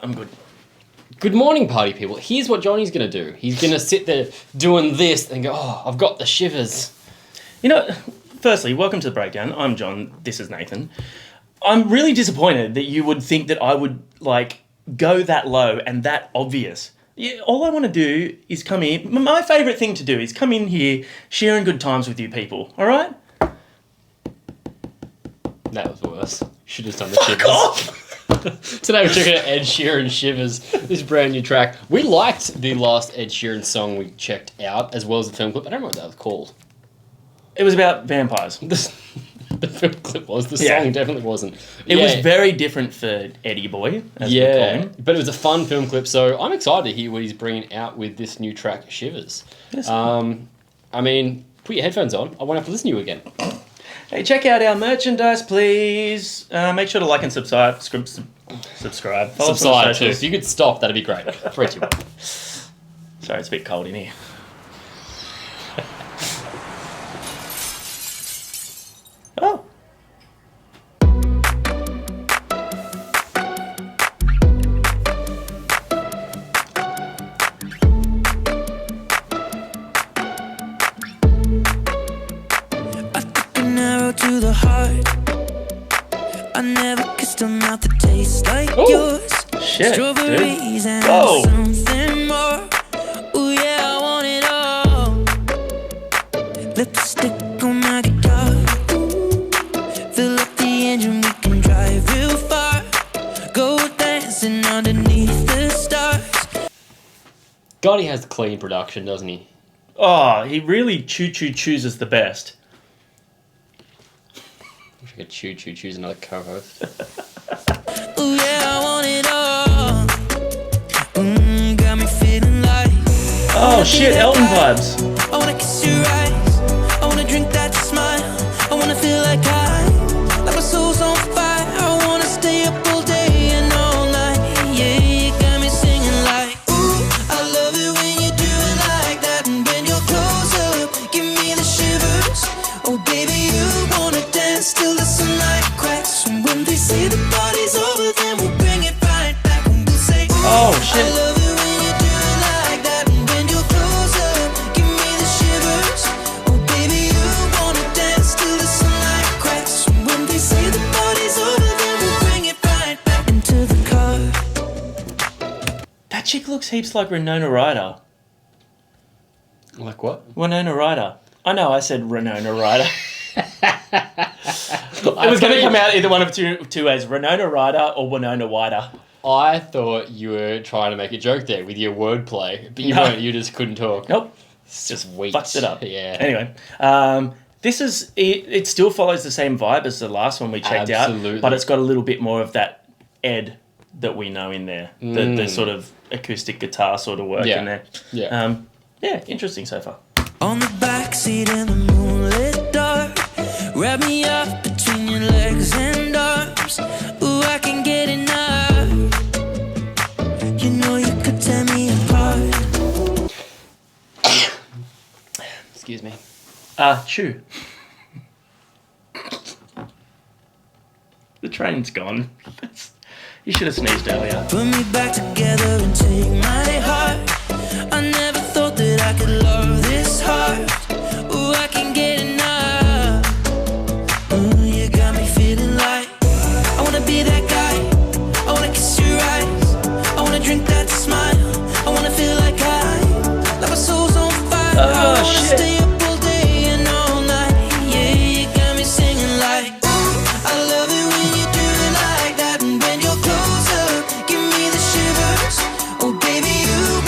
I'm good. Good morning, party people. Here's what Johnny's going to do. He's going to sit there doing this and go, oh, I've got the shivers. You know, firstly, welcome to the breakdown. I'm John. This is Nathan. I'm really disappointed that you would think that I would, like, go that low and that obvious. Yeah, all I want to do is come in. My favourite thing to do is come in here, sharing good times with you people. All right? That was worse. Should have done the shivers. Off! Today we're checking out Ed Sheeran Shivers, this brand new track. We liked the last Ed Sheeran song we checked out, as well as the film clip. I don't know what that was called. It was about vampires. The film clip was. The song definitely wasn't. It was very different for Eddie Boy, as we call him. But it was a fun film clip, so I'm excited to hear what he's bringing out with this new track, Shivers. Yes. I mean, put your headphones on. I won't have to listen to you again. Hey, check out our merchandise, please. Make sure to like and subscribe. Follow us on Subscribe too. socials. If you could stop, that'd be great. 3, 2, 1. Sorry, it's a bit cold in here. Oh. To the heart, I never kissed a mouth that tastes like yours. Shit, Strawberries dude. and Whoa. something more. Ooh yeah, I want it all. Lipstick on my guitar. Fill up the engine, we can drive real far. Go dancing underneath the stars. God, he has clean production, doesn't he? Oh, he really chooses the best. I wish I could choose another co-host. Ooh yeah, I want it all. Got me feeling like. Oh shit, Elton vibes. I wanna kiss your eyes. I wanna drink that smile. I wanna feel like my soul's on fire. I wanna stay up all day and all night. Yeah, you got me singing like. Ooh, I love it when you do it like that. And when you're close up, give me the shivers. Oh baby, you wanna dance till the sunlight cracks. And when they say the party's over, then we'll bring it right back. And we'll say, Oh shit. I love it when you do it like that. And when you're close up, give me the shivers. Oh baby, you wanna dance till the sunlight cracks. And when they say the party's over, then we'll bring it right back into the car. That chick looks heaps like Winona Ryder. Like what? Winona Ryder. I know I said Winona Ryder. It was going to come out either one of two ways. Winona Ryder or Winona Wider. I thought you were trying to make a joke there with your wordplay, but you No. weren't. You just couldn't talk. Nope. Just wheat. Fucked it up. Yeah. Anyway, this is it still follows the same vibe as the last one we checked Absolutely. out, but it's got a little bit more of that Ed that we know in there. The sort of acoustic guitar sort of work in there. Yeah. Yeah, interesting so far. On the backseat in the moonlit dark, wrap me up between your legs and arms. Ooh, I can get enough. You know you could tear me apart. Excuse me. Chew. The train's gone. You should have sneezed earlier. Put me back together and take my heart. I never thought that I could love this hard. Ooh, I can get enough. Ooh, you got me feeling like I wanna be that guy. I wanna kiss your eyes. I wanna drink that smile. I wanna feel like my soul's on fire. I wanna shit. stay up all day and all night. Yeah, you got me singing like. Ooh, I love it when you do it like that. And when you're close up, give me the shivers. Oh baby, you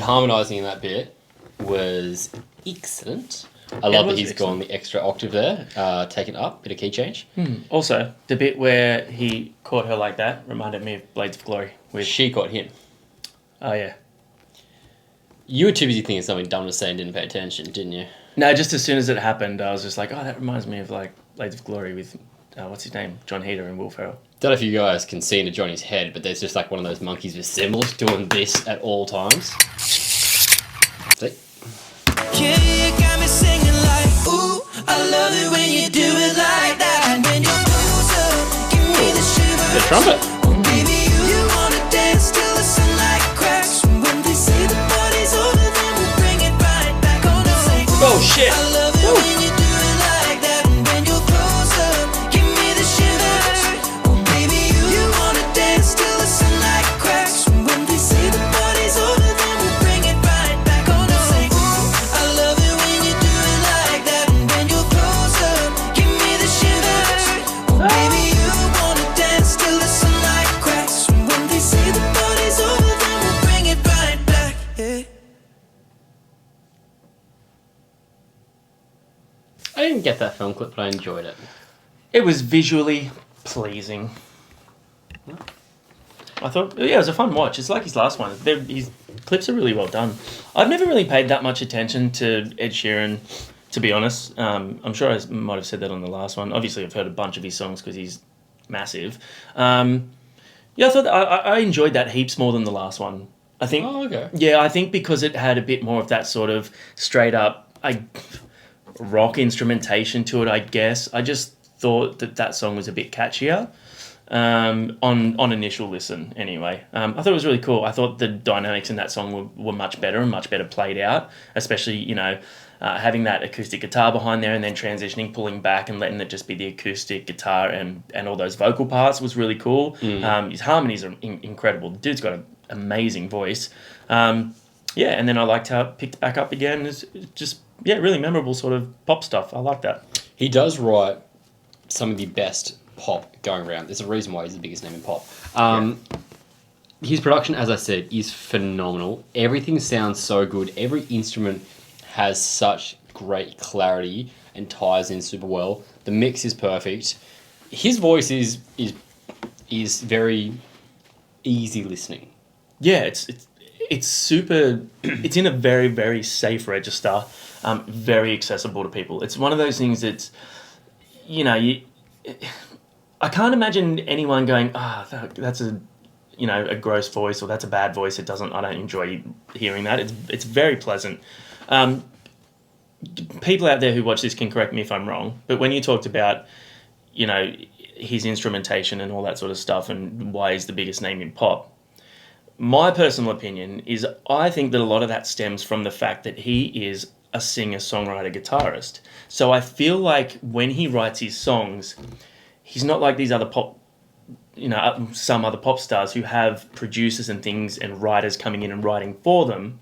harmonising in that bit was excellent. I love that he's gone the extra octave there, taken up, bit of key change. Also, the bit where he caught her like that reminded me of Blades of Glory. She caught him. Oh, yeah. You were too busy thinking something dumb to say and didn't pay attention, didn't you? No, just as soon as it happened, I was just like, oh, that reminds me of like Blades of Glory with, what's his name? John Heder and Will Ferrell. Don't know if you guys can see into Johnny's head, but there's just like one of those monkeys with cymbals doing this at all times. See? Yeah, you got me singing like, ooh, I love it when you do it like that. And when you're closer, give me the shivers. The trumpet. Baby, you wanna dance till the sunlight cracks. When they say the party's over, then we'll bring it right back. Oh no, say, Oh, shit. I love it when you do it like that. And when you're closer, give me the shivers. Baby, you wanna dance till the sunlight cracks. When they say the party's over, then we'll bring it right back. Oh no, say, I love it when you do it like that. And when you're closer, give me the shivers. Baby, you wanna dance till the sunlight cracks. When they say the party's over, then we'll bring it right back. Yeah. I didn't get that film clip, but I enjoyed it. It was visually pleasing. I thought, yeah, it was a fun watch. It's like his last one. His clips are really well done. I've never really paid that much attention to Ed Sheeran, to be honest. I'm sure I might have said that on the last one. Obviously, I've heard a bunch of his songs because he's massive. Yeah, I thought I enjoyed that heaps more than the last one. I think. Oh, okay. Yeah, I think because it had a bit more of that sort of straight up rock instrumentation to it. I guess I just thought that song was a bit catchier. On initial listen, anyway. I thought it was really cool. I thought the dynamics in that song were much better and much better played out, especially, having that acoustic guitar behind there and then transitioning, pulling back and letting it just be the acoustic guitar and all those vocal parts was really cool. His harmonies are incredible. The dude's got an amazing voice. And then I liked how it picked back up again. It's just, really memorable sort of pop stuff. I like that. He does write some of the best pop going around. There's a reason why he's the biggest name in pop. His production, as I said, is phenomenal. Everything sounds so good. Every instrument has such great clarity and ties in super well. The mix is perfect. His voice is very easy listening. Yeah, it's super. It's in a very, very safe register. Very accessible to people. It's one of those things that's, I can't imagine anyone going, that's a gross voice or that's a bad voice. I don't enjoy hearing that. It's very pleasant. People out there who watch this can correct me if I'm wrong, but when you talked about, his instrumentation and all that sort of stuff and why he's the biggest name in pop, my personal opinion is I think that a lot of that stems from the fact that he is a singer, songwriter, guitarist. So I feel like when he writes his songs, he's not like these other pop, some other pop stars who have producers and things and writers coming in and writing for them.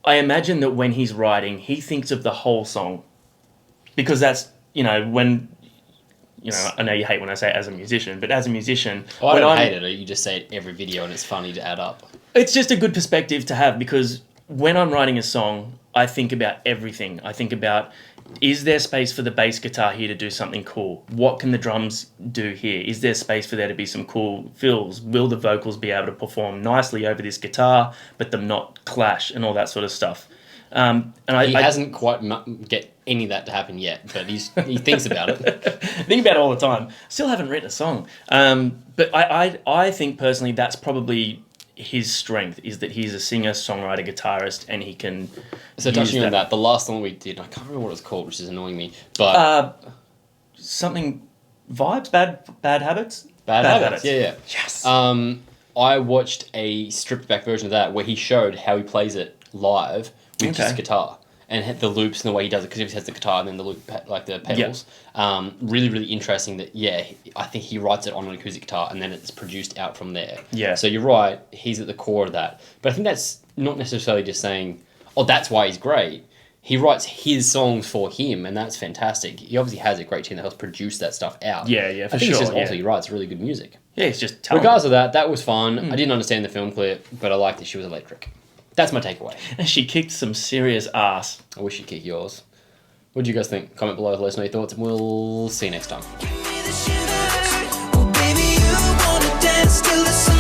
I imagine that when he's writing, he thinks of the whole song. Because that's, when, I know you hate when I say as a musician, but as a musician... Oh, I don't hate it. You just say it every video and it's funny to add up. It's just a good perspective to have because when I'm writing a song, I think about everything. I think about, is there space for the bass guitar here to do something cool? What can the drums do here? Is there space for there to be some cool fills? Will the vocals be able to perform nicely over this guitar, but them not clash and all that sort of stuff? And he hasn't quite get any of that to happen yet, but he thinks about it. Think about it all the time. Still haven't written a song. But I think personally that's probably his strength, is that he's a singer, songwriter, guitarist, and he can. So touching on that, the last song we did, I can't remember what it was called, which is annoying me, but something vibes, bad habits. Bad habits. Yeah. Yes. I watched a stripped back version of that where he showed how he plays it live with just guitar and the loops and the way he does it, because he has the guitar and then the loop, like the pedals. Yep. Really, really interesting that, I think he writes it on an acoustic guitar and then it's produced out from there. Yeah. So you're right, he's at the core of that. But I think that's not necessarily just saying, that's why he's great. He writes his songs for him, and that's fantastic. He obviously has a great team that helps produce that stuff out. Yeah, for sure. I think it's just also he writes really good music. Yeah, it's just talented. Regardless of that, that was fun. I didn't understand the film clip, but I liked that she was electric. That's my takeaway. And she kicked some serious ass. I wish you'd kick yours. What do you guys think? Comment below, let us know your thoughts, and we'll see you next time. Give me the shivers. Oh, baby, you wanna dance till the sun